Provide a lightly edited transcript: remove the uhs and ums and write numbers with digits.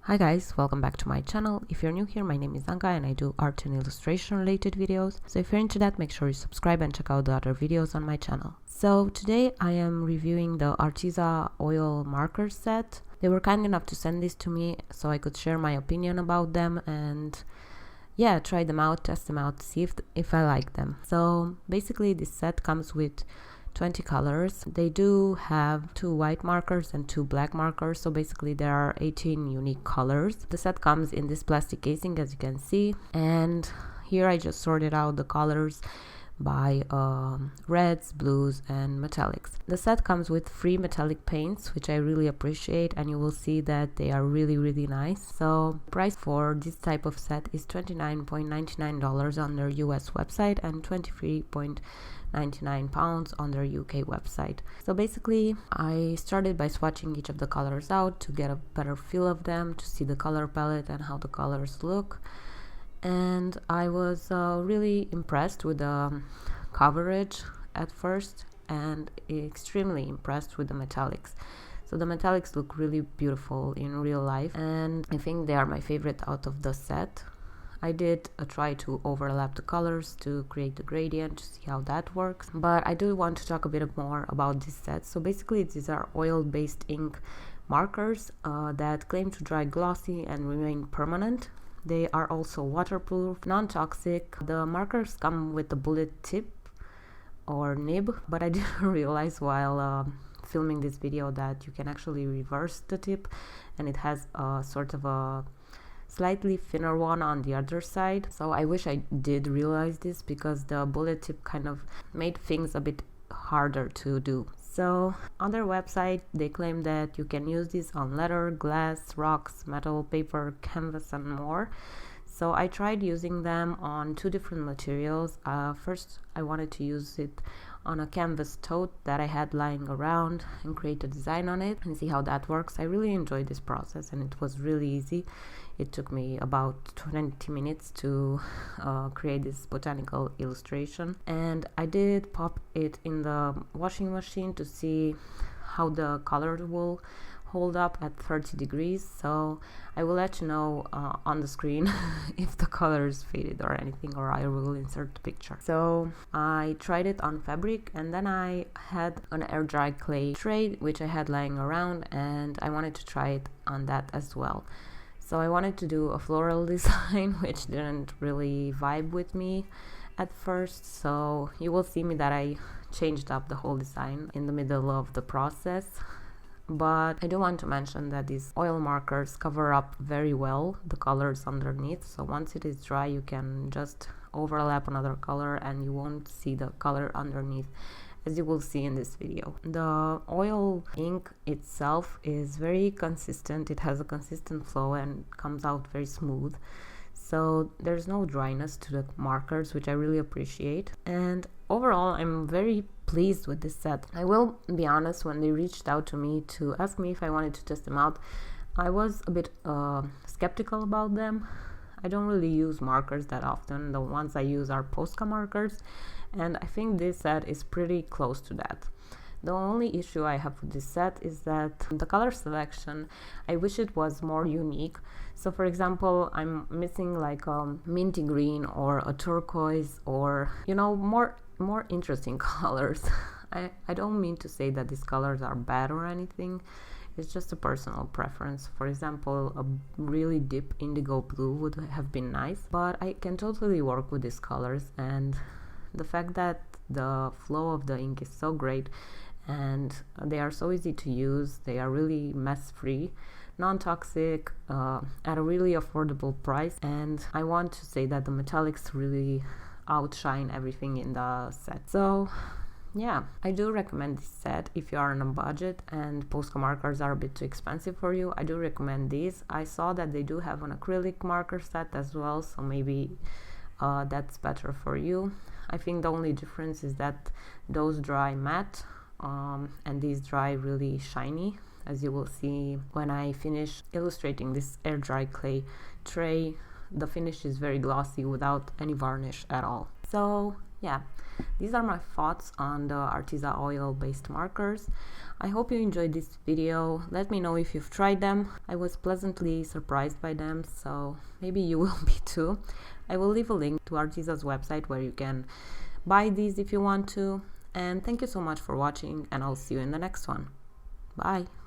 Hi guys, welcome back to my channel. If you're new here, my name is Anca and I do art and illustration related videos. So if you're into that, make sure you subscribe and check out the other videos on my channel. So today I am reviewing the ARTEZA oil markers set. They were kind enough to send this to me so I could share my opinion about them and yeah, try them out, test them out, see if I like them. So basically this set comes with 20 colors. They do have 2 white markers and 2 black markers, so basically there are 18 unique colors. The set comes in this plastic casing, as you can see, and here I just sorted out the colors by reds, blues and metallics. The set comes with free metallic paints, which I really appreciate, and you will see that they are really nice. So price for this type of set is $29.99 on their US website and £23.99 on their UK website. So basically I started by swatching each of the colors out to get a better feel of them, to see the color palette and how the colors look. And I was really impressed with the coverage at first and extremely impressed with the metallics. So the metallics look really beautiful in real life and I think they are my favorite out of the set. I did try to overlap the colors to create the gradient to see how that works, but I do want to talk a bit more about this set. So basically these are oil-based ink markers that claim to dry glossy and remain permanent. They are also waterproof, non-toxic. The markers come with a bullet tip or nib, but I didn't realize while filming this video that you can actually reverse the tip, and it has a sort of a slightly thinner one on the other side. So I wish I did realize this because the bullet tip kind of made things a bit harder to do. So on their website they claim that you can use this on leather, glass, rocks, metal, paper, canvas and more. So I tried using them on 2 different materials. First I wanted to use it on a canvas tote that I had lying around and create a design on it and see how that works. I really enjoyed this process and it was really easy. It took me about 20 minutes to create this botanical illustration, and I did pop it in the washing machine to see how the color will hold up at 30 degrees. So I will let you know on the screen if the colors faded or anything, or I will insert the picture. So I tried it on fabric and then I had an air dry clay tray which I had lying around and I wanted to try it on that as well. So I wanted to do a floral design which didn't really vibe with me at first, so you will see me that I changed up the whole design in the middle of the process. But I do want to mention that these oil markers cover up very well the colors underneath, so once it is dry you can just overlap another color and you won't see the color underneath, as you will see in this video. The oil ink itself is very consistent. It has a consistent flow and comes out very smooth. So there's no dryness to the markers, which I really appreciate. And overall, I'm very pleased with this set. I will be honest, when they reached out to me to ask me if I wanted to test them out, I was a bit skeptical about them. I don't really use markers that often. The ones I use are Posca markers, and I think this set is pretty close to that. The only issue I have with this set is that the color selection, I wish it was more unique. So for example, I'm missing like a minty green or a turquoise, or you know, more interesting colors. I don't mean to say that these colors are bad or anything. It's just a personal preference. For example, a really deep indigo blue would have been nice, but I can totally work with these colors, and the fact that the flow of the ink is so great and they are so easy to use, they are really mess-free, non-toxic, at a really affordable price, and I want to say that the metallics really outshine everything in the set. So yeah, I do recommend this set if you are on a budget and Posca markers are a bit too expensive for you. I do recommend these. I saw that they do have an acrylic marker set as well, so maybe that's better for you. I think the only difference is that those dry matte and these dry really shiny, as you will see when I finish illustrating this air dry clay tray. The finish is very glossy without any varnish at all. So yeah, these are my thoughts on the ARTEZA oil based markers. I hope you enjoyed this video. Let me know if you've tried them. I was pleasantly surprised by them, so maybe you will be too. I will leave a link to ARTEZA's website where you can buy these if you want to. And thank you so much for watching, and I'll see you in the next one. Bye!